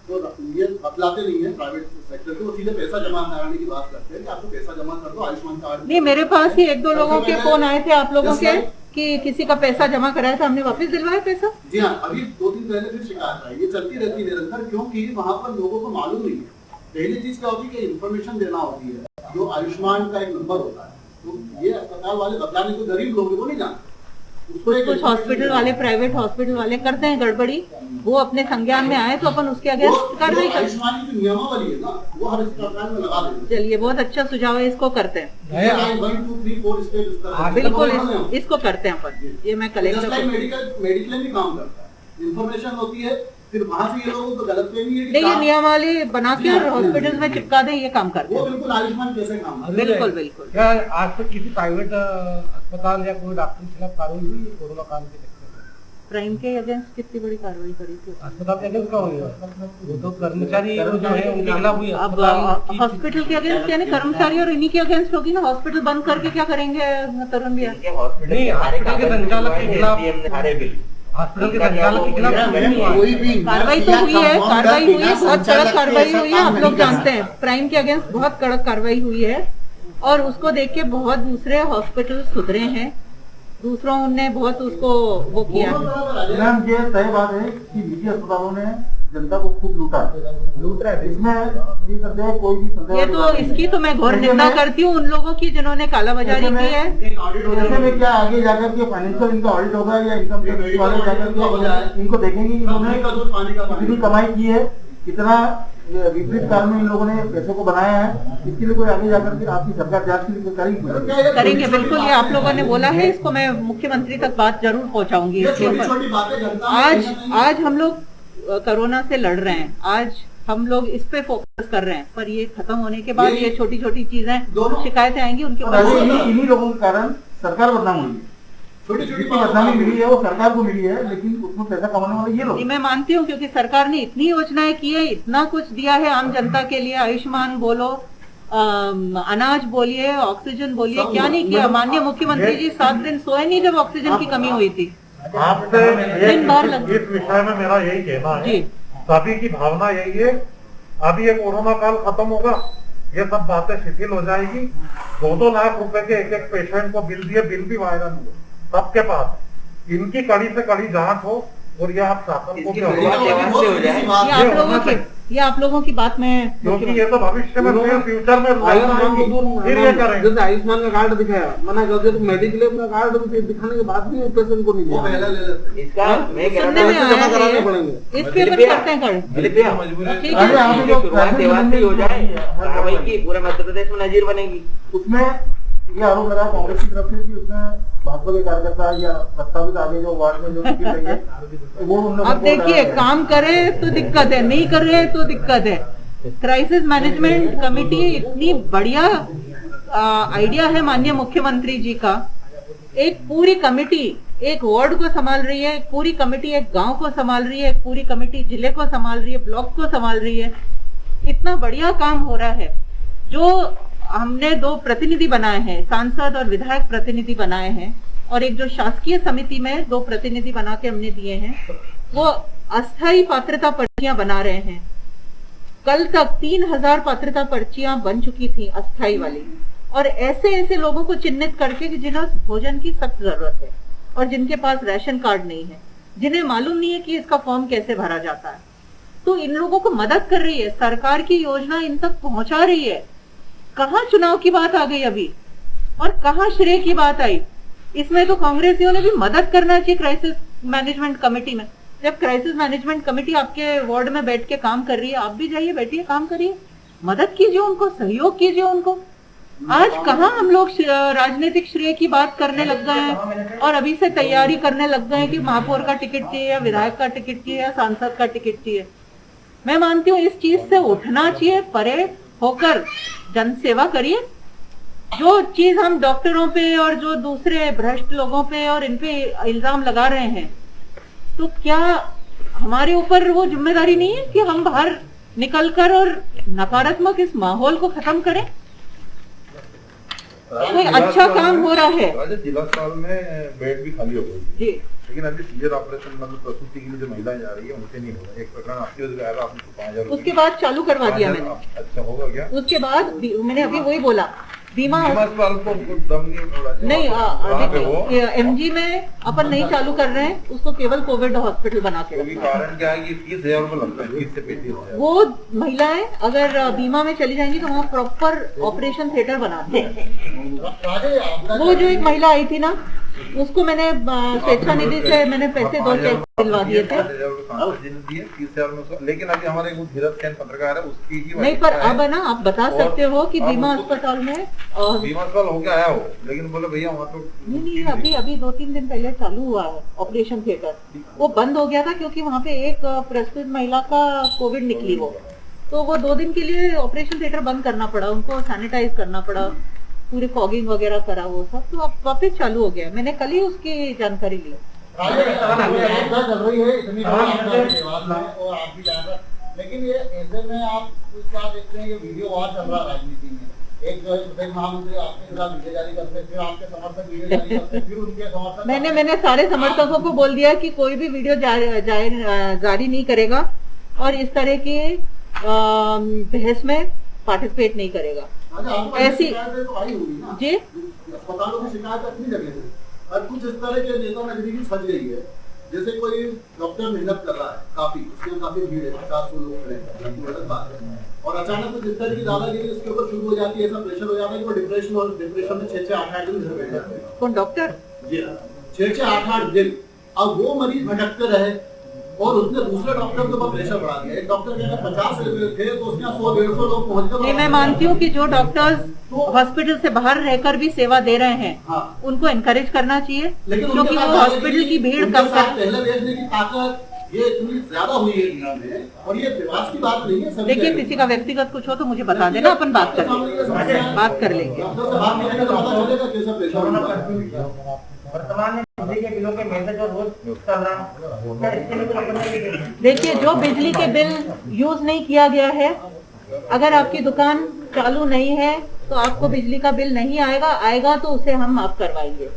तो ये बतलाते नहीं है प्राइवेट सेक्टर के, वो सीधे पैसा जमा कराने की बात करते हैं कि आपको पैसा जमा कर दो आयुष्मान कार्ड। नहीं, मेरे पास ही एक दो लोगों के फोन आए थे आप लोगों के कि किसी का पैसा जमा कराया था, हमने वापस दिलवाया पैसा। जी हाँ, अभी 2 दिन पहले फिर शिकायत आई, ये चलती रहती है निरंतर, क्योंकि वहाँ पर लोगों को मालूम नहीं है। पहली चीज क्या होती है कि इन्फॉर्मेशन देना होती है, जो आयुष्मान का एक नंबर होता है, तो ये अस्पताल वाले बदलाने को गरीब लोगों को नहीं जानते। कुछ हॉस्पिटल वाले, प्राइवेट हॉस्पिटल वाले करते हैं गड़बड़ी, वो अपने संज्ञान में आए तो अपन उसके अगेंस्ट कार्रवाई करते हैं। आयुष्मान की नियमावली है ना, वो हर अस्पताल में लगा देंगे। चलिए, बहुत अच्छा सुझाव है, इसको करते हैं। 1 2 3 4 स्टेप बिल्कुल इसको करते हैं अपन। ये मैं कलेक्टर को मेडिकल भी काम करता है, इन्फॉर्मेशन होती है, फिर वहाँ से ये लोगों को गलतफहमी है कि नहीं, ये नियमावली बना के और हॉस्पिटल में चिपका दे, ये काम करते वो हैं। बिल्कुल आयुष्मान कैसे काम करता है। बिल्कुल बिल्कुल। क्या आज तक किसी प्राइवेट अस्पताल या कोई डॉक्टर के खिलाफ कार्रवाई हुई है कोरोना काल के चक्कर में? प्राइम के अगेंस्ट कितनी बड़ी कार्रवाई करी थी? अस्पताल के अगेंस्ट क्या हुई है? वो तो कर्मचारी जो है उनके खिलाफ हुई। अब हॉस्पिटल के अगेंस्ट यानी कर्मचारी और इन्हीं के अगेंस्ट होगी ना। हॉस्पिटल बंद करके क्या करेंगे तरुण भैया? नहीं, हॉस्पिटल के संचालक के खिलाफ, हॉस्पिटल के संचालक के खिलाफ कोई भी कार्रवाई तो हुई है, कार्रवाई हुई है, बहुत कड़क कार्रवाई हुई है, आप लोग जानते हैं। प्राइम के अगेंस्ट बहुत कड़क कार्रवाई हुई है और उसको देख के बहुत दूसरे हॉस्पिटल सुधरे हैं, दूसरों ने बहुत उसको वो किया है। ये तय बात है कि निजी अस्पतालों ने जनता को खूब लूटा है, इसमें कोई भी संदेह। ये तो इसकी तो मैं घोर निंदा करती हूँ उन लोगों की जिन्होंने कालाबाजारी की है। ऐसे में क्या आगे जाकर के फाइनेंशियल इनका ऑडिट होगा या इनकम टैक्स वाले जाकर के इनको देखेंगे इन्होंने कितनी कमाई की है, कितना विपरीत काल में इन लोगों ने पैसों को बनाया है। इसके लिए कोई आगे जाकर के आपकी सरकार जांच के लिए करेंगे। बिल्कुल, ये आप लोगों ने बोला है, इसको मैं मुख्यमंत्री तक बात जरूर पहुंचाऊंगी इसके ऊपर। आज हम लोग कोरोना से लड़ रहे हैं, आज हम लोग इस पे फोकस कर रहे हैं, पर ये खत्म होने के बाद ये छोटी छोटी चीजें शिकायतें आएंगी उनके ऊपर। इन्हीं लोगों के कारण सरकार बदनाम हुई है, छोटी बदनामी मिली है वो सरकार को मिली है, लेकिन उसमें पैसा कमाने वाले ये लोग। मैं मानती हूँ क्योंकि सरकार ने इतनी योजनाएं की है, इतना कुछ दिया है आम जनता के लिए। आयुष्मान बोलो, अनाज बोलिए, ऑक्सीजन बोलिए, क्या नहीं किया। माननीय मुख्यमंत्री जी 7 दिन सोए नहीं जब ऑक्सीजन की कमी हुई थी। आपसे इस विषय में मेरा यही कहना है, सभी की भावना यही है, अभी ये कोरोना काल खत्म होगा, ये सब बातें शिथिल हो जाएगी। 2-2 लाख रुपए के एक पेशेंट को बिल दिए, बिल भी वायरल हुए सबके पास। इनकी कड़ी से कड़ी जांच हो और ये आप शासन को ये आप लोगों की बात में, क्योंकि ये तो भविष्य में फ्यूचर में फिर ये करेंगे। जैसे आयुष्मान का कार्ड दिखाया, मना कर दिया, तो मेडिक्लेम का कार्ड दिखाने के बाद भी पेशेंट को नहीं दिया। पहले ले लेते इसका मैं कह सुनने रहा में था आया कराने है, पड़ेंगे। इसके ऊपर करते हैं कार्ड। दिलीप भैया, ठीक अरे है, आप शुरुआत देवास से हो जाए, कार्रवाई की पूरे मध्य प्रदेश में नजीर बनेगी। उसमें ये आरोप लगा कांग्रेस की तरफ से कि उसमें भाजपा के कार्यकर्ता या प्रस्तावित आगे जो वार्ड में जो टिकट चाहिए वो उन्होंने। अब देखिए, काम करे तो दिक्कत है, नहीं कर रहे तो दिक्कत है। क्राइसिस मैनेजमेंट कमेटी इतनी बढ़िया आइडिया है माननीय मुख्यमंत्री जी का। एक पूरी कमेटी एक वार्ड को संभाल रही है, एक पूरी कमेटी एक गांव को संभाल रही है, एक पूरी कमेटी जिले को संभाल रही है, ब्लॉक को संभाल रही है। इतना बढ़िया काम हो रहा है। जो हमने 2 प्रतिनिधि बनाए हैं, सांसद और विधायक प्रतिनिधि बनाए हैं, और एक जो शासकीय समिति में 2 प्रतिनिधि बना के हमने दिए हैं, वो अस्थायी पात्रता पर्चियां बना रहे हैं। कल तक 3000 पात्रता पर्चियां बन चुकी थी अस्थायी वाली, और ऐसे ऐसे लोगों को चिन्हित करके कि जिन्हें भोजन की सख्त जरूरत है और जिनके पास राशन कार्ड नहीं है, जिन्हें मालूम नहीं है कि इसका फॉर्म कैसे भरा जाता है, तो इन लोगों को मदद कर रही है सरकार की योजना, इन तक पहुंचा रही है। कहाँ चुनाव की बात आ गई अभी, और कहाँ श्रेय की बात आई? इसमें तो कांग्रेसियों ने भी मदद करना चाहिए क्राइसिस मैनेजमेंट कमेटी में। जब क्राइसिस मैनेजमेंट कमेटी आपके वार्ड में बैठ के काम कर रही है, आप भी जाइए, बैठिए, काम करिए, मदद कीजिए उनको, सहयोग कीजिए उनको। आज कहाँ हम लोग राजनीतिक श्रेय की बात करने लग गए हैं और अभी से तैयारी करने लग गए हैं कि महापौर का टिकट चाहिए या विधायक का टिकट चाहिए या सांसद का टिकट चाहिए। मैं मानती हूँ इस चीज से उठना चाहिए, परे होकर जन सेवा करिए। जो चीज हम डॉक्टरों पे और जो दूसरे भ्रष्ट लोगों पे और इन पे इल्जाम लगा रहे हैं, तो क्या हमारे ऊपर वो जिम्मेदारी नहीं है कि हम बाहर निकलकर और नकारात्मक इस माहौल को खत्म करें? कोई अच्छा काम हो रहा है। जिला अस्पताल में बेड भी खाली हो गई जी, लेकिन अभी सीजर ऑपरेशन मतलब प्रसूति के लिए जो महिलाएं जा रही है उनसे नहीं हो रहा है। एक प्रकरण आपकी वजह से आया, आपने 5000 उसके बाद चालू करवा दिया मैंने। अच्छा होगा क्या? उसके बाद मैंने अभी वही बोला, बीमा अस्पताल को दम नहीं नहीं, एमजी में अपन नहीं चालू कर रहे हैं, उसको केवल कोविड हॉस्पिटल बना के रखा है। कारण क्या है कि 30,000 रुपए लगता है, 30 से 35,000। वो महिलाएं अगर बीमा में चली जाएंगी तो वहाँ प्रॉपर ऑपरेशन थिएटर बनाते हैं। वो जो एक महिला आई थी ना, उसको मैंने स्वेच्छा निधि से मैंने पैसे 2 चेक दिलवा दिए थे। 30,000 में, लेकिन अभी हमारे एक धीरज सेन पत्रकार है, उसकी ही नहीं, पर अब है ना, आप बता सकते हो कि बीमा अस्पताल में बीमा अस्पताल होके आया हो, लेकिन बोले भैया वहाँ तो नहीं, अभी 2-3 दिन पहले चालू हुआ है ऑपरेशन थिएटर। वो बंद हो गया था क्योंकि वहाँ पे एक प्रस्तुत महिला का कोविड निकली, तो वो 2 दिन के लिए ऑपरेशन थिएटर बंद करना पड़ा, उनको सैनिटाइज करना पड़ा, पूरी फॉगिंग वगैरह करा वो सब, तो अब वापस चालू हो गया। मैंने कल ही उसकी जानकारी ली। चल रही है इतनी और आप भी जान रहे, लेकिन ये ऐसे में आप कुछ बात देखते हैं, ये वीडियो वहाँ चल रहा है राजनीति में। एक जो है प्रदेश महामंत्री आपके खिलाफ वीडियो जारी करते, फिर आपके समर्थक वीडियो जारी करते, फिर उनके समर्थक। मैंने सारे समर्थकों को बोल दिया कि कोई भी वीडियो जारी नहीं करेगा और इस तरह की बहस में पार्टिसिपेट नहीं करेगा। ऐसी तो आई होगी ना जी, अस्पतालों की शिकायत अपनी जगह है, और कुछ इस तरह के नेता नजदीकी सज गई है। जैसे कोई डॉक्टर मेहनत कर रहा है काफी, उसके काफी भीड़ है, 50 लोग खड़े हैं, गलत बात है, और अचानक से जिस तरह की दादागिरी उसके ऊपर शुरू हो जाती है, ऐसा प्रेशर हो जाता है कि वो डिप्रेशन में 6-8 दिन घर बैठ जाते हैं। कौन डॉक्टर? जी 6-8 दिन। अब वो मरीज भटकते रहे और उसने दूसरे डॉक्टर के ऊपर प्रेशर बढ़ा दिया। एक डॉक्टर के अगर 50 थे तो उसके 100-150 लोग पहुंच गए। नहीं, मैं मानती हूँ कि जो डॉक्टर्स हॉस्पिटल से बाहर रहकर भी सेवा दे रहे हैं, हाँ। उनको एनकरेज करना चाहिए, लेकिन क्योंकि वो हॉस्पिटल की भीड़ कम कर। पहले भेजने की ताकत ये इतनी ज्यादा हुई है दुनिया में, और ये विवाद की बात नहीं है। देखिए, किसी का व्यक्तिगत कुछ हो तो मुझे बता देना, अपन बात कर लेंगे। डॉक्टर से बात नहीं तो पता चलेगा कैसा प्रेशर। वर्तमान में बिजली के बिलों के मैसेज और रोज चल रहा है, क्या इसके लिए कुछ अपन देखिए, जो बिजली के बिल यूज नहीं किया गया है, अगर आपकी दुकान चालू नहीं है तो आपको बिजली का बिल नहीं आएगा तो उसे हम माफ करवाएंगे।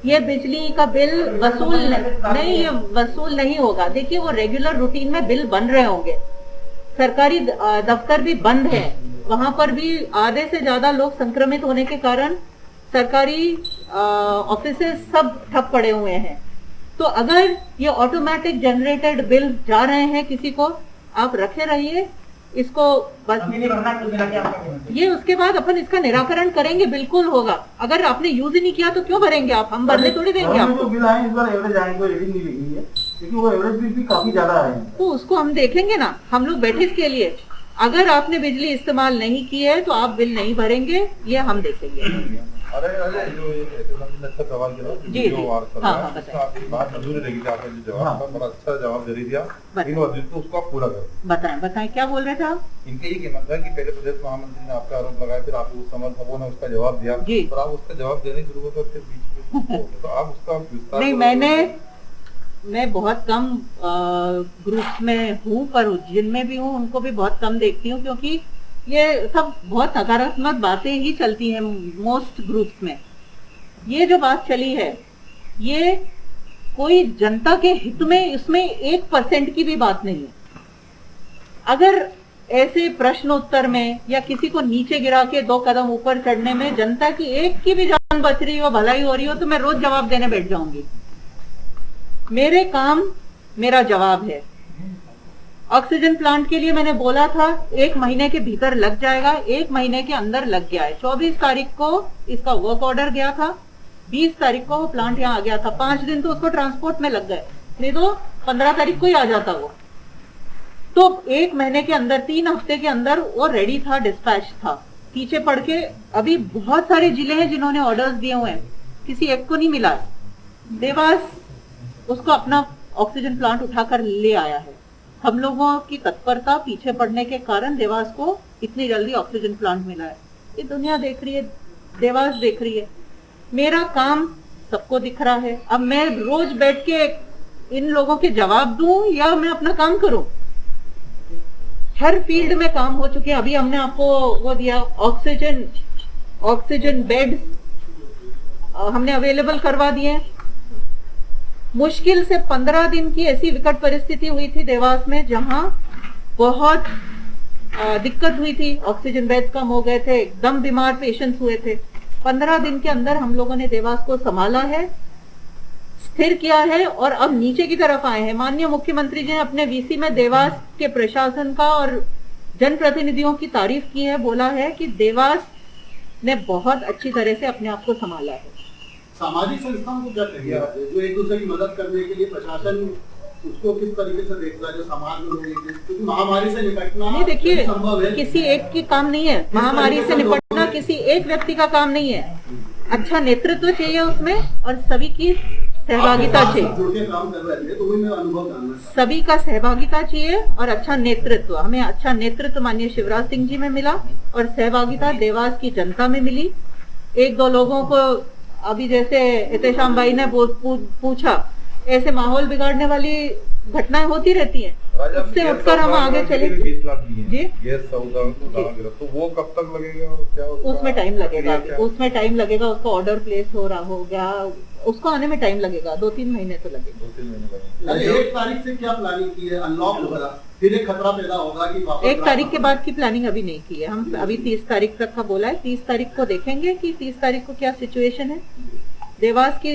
ये बिजली का बिल वसूल नहीं होगा। देखिए, वो रेगुलर रूटीन में बिल बन रहे होंगे, सरकारी दफ्तर भी बंद है, वहां पर भी आधे से ज्यादा लोग संक्रमित होने के कारण सरकारी ऑफिसेस सब ठप पड़े हुए हैं। तो अगर ये ऑटोमेटिक जनरेटेड बिल जा रहे हैं किसी को, आप रखे रहिए इसको बस। ये उसके बाद अपन इसका निराकरण करेंगे, बिल्कुल होगा। अगर आपने यूज ही नहीं किया तो क्यों भरेंगे आप? हम भरने थोड़ी देंगे आपको। बिल आए इस बार एवरेज आए, कोई रीडिंग नहीं लिखी है क्योंकि वो एवरेज बिल भी काफी ज्यादा आए हैं। तो उसको हम देखेंगे ना, हम लोग बैठे इसके लिए। अगर आपने बिजली इस्तेमाल नहीं की है तो आप बिल नहीं भरेंगे, ये हम देखेंगे। अरे जो अच्छा सवाल किया जी जी, हाँ आपकी बात अधूरी रही थी, आपने जो जवाब था बड़ा अच्छा जवाब दे दिया, इन वजह तो उसको आप पूरा करें। बताएं क्या बोल रहे थे आप? इनका ये कहना था कि पहले प्रदेश महामंत्री ने आपका आरोप लगाया, फिर आपको समर्थकों ने उसका जवाब दिया, और आप उसका जवाब देने शुरू होते फिर बीच में तो आप उसका विस्तार नहीं, मैं बहुत कम ग्रुप्स में हूँ, पर जिनमें भी हूँ उनको भी बहुत कम देखती हूँ, क्योंकि ये सब बहुत नकारात्मक बातें ही चलती हैं मोस्ट ग्रुप्स में। ये जो बात चली है ये कोई जनता के हित में, इसमें 1% की भी बात नहीं है। अगर ऐसे प्रश्न उत्तर में या किसी को नीचे गिरा के 2 कदम ऊपर चढ़ने में जनता की एक की भी जान बच रही हो, भलाई हो रही हो, तो मैं रोज जवाब देने बैठ जाऊंगी। मेरे काम मेरा जवाब है। ऑक्सीजन प्लांट के लिए मैंने बोला था 1 महीने के भीतर लग जाएगा, 1 महीने के अंदर लग गया है। 24 तारीख को इसका वर्क ऑर्डर गया था, 20 तारीख को प्लांट यहाँ आ गया था। 5 दिन तो उसको ट्रांसपोर्ट में लग गए, नहीं तो 15 तारीख को ही आ जाता वो। तो 1 महीने के अंदर, 3 हफ्ते के अंदर वो रेडी था, डिस्पैच था। पीछे पड़ के अभी बहुत सारे जिले हैं जिन्होंने ऑर्डर्स दिए हुए हैं, किसी एक को नहीं मिला। देवास उसको अपना ऑक्सीजन प्लांट उठाकर ले आया है। हम लोगों की तत्परता, पीछे पड़ने के कारण देवास को इतनी जल्दी ऑक्सीजन प्लांट मिला है। ये दुनिया देख रही है, देवास देख रही है। मेरा काम सबको दिख रहा है। अब मैं रोज बैठ के इन लोगों के जवाब दूं या मैं अपना काम करूं? हर फील्ड में काम हो चुके हैं। अभी हमने आपको वो दिया, ऑक्सीजन बेड हमने अवेलेबल करवा दिए। मुश्किल से 15 दिन की ऐसी विकट परिस्थिति हुई थी देवास में, जहां बहुत दिक्कत हुई थी। ऑक्सीजन बेड्स कम हो गए थे, एकदम बीमार पेशेंट्स हुए थे। 15 दिन के अंदर हम लोगों ने देवास को संभाला है, स्थिर किया है और अब नीचे की तरफ आए हैं। माननीय मुख्यमंत्री जी ने अपने वीसी में देवास के प्रशासन का और जनप्रतिनिधियों की तारीफ की है। बोला है कि देवास ने बहुत अच्छी तरह से अपने आप को संभाला है। सामाजिक संस्थाओं को क्या कहिए जो एक दूसरे की मदद करने के लिए प्रशासन उसको किस तरीके से देख रहा है, जो समाज में लोग, क्योंकि महामारी से निपटना नहीं, देखिए किसी एक की काम नहीं है। महामारी से निपटना किसी एक व्यक्ति का काम नहीं है। अच्छा नेतृत्व चाहिए उसमें और सभी की सहभागिता चाहिए। सभी का सहभागिता चाहिए और अच्छा नेतृत्व। हमें अच्छा नेतृत्व माननीय शिवराज सिंह जी में मिला और सहभागिता देवास की जनता में मिली। 1-2 लोगों को अभी जैसे एहतेशाम भाई ने पूछा, ऐसे माहौल बिगाड़ने वाली घटनाएं होती रहती हैं, उससे उठकर हम आगे चले। जी तो वो कब तक लगेगा? क्या उसमें टाइम लगेगा, उसमें टाइम लगेगा। उसका ऑर्डर प्लेस हो गया, उसको आने में टाइम लगेगा, 2-3 महीने तो लगेगा। 1 तारीख से क्या प्लानिंग की है? अनलॉक होगा, फिर एक खतरा पैदा होगा कि 1 तारीख के बाद की प्लानिंग अभी नहीं की है। हम अभी 30 तारीख तक का बोला है। 30 तारीख को देखेंगे कि 30 तारीख को क्या सिचुएशन है। देवास की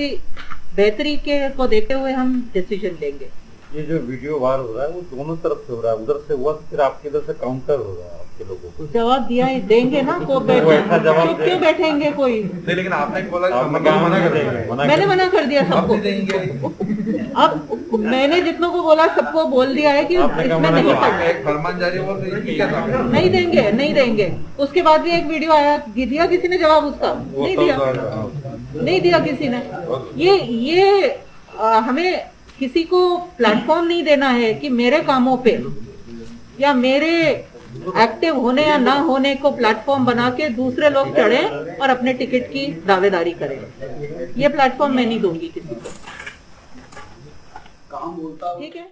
बेहतरी के को देखते हुए हम डिसीजन लेंगे। ये जो वीडियो वायरल हो रहा है वो दोनों तरफ से हो रहा है, उधर से हुआ फिर आपके इधर से काउंटर हो रहा है। आपके लोगों को जवाब दिया है, देंगे ना। को चुप क्यों बैठेंगे कोई? नहीं, लेकिन आपने बोला मना कर देंगे। मैंने मना कर दिया सबको। अब मैंने जितनों को बोला सबको बोल दिया है कि इसमें नहीं पड़ना। फरमान जारी हुआ नहीं देंगे, नहीं देंगे। उसके बाद भी एक वीडियो आया, दिया किसी ने जवाब उसका? नहीं दिया किसी ने। ये हमें किसी को प्लेटफॉर्म नहीं देना है कि मेरे कामों पे या मेरे एक्टिव होने या ना होने को प्लेटफॉर्म बना के दूसरे लोग चढ़े और अपने टिकट की दावेदारी करें। ये प्लेटफॉर्म मैं नहीं दूंगी किसी को। काम बोलता ठीक है।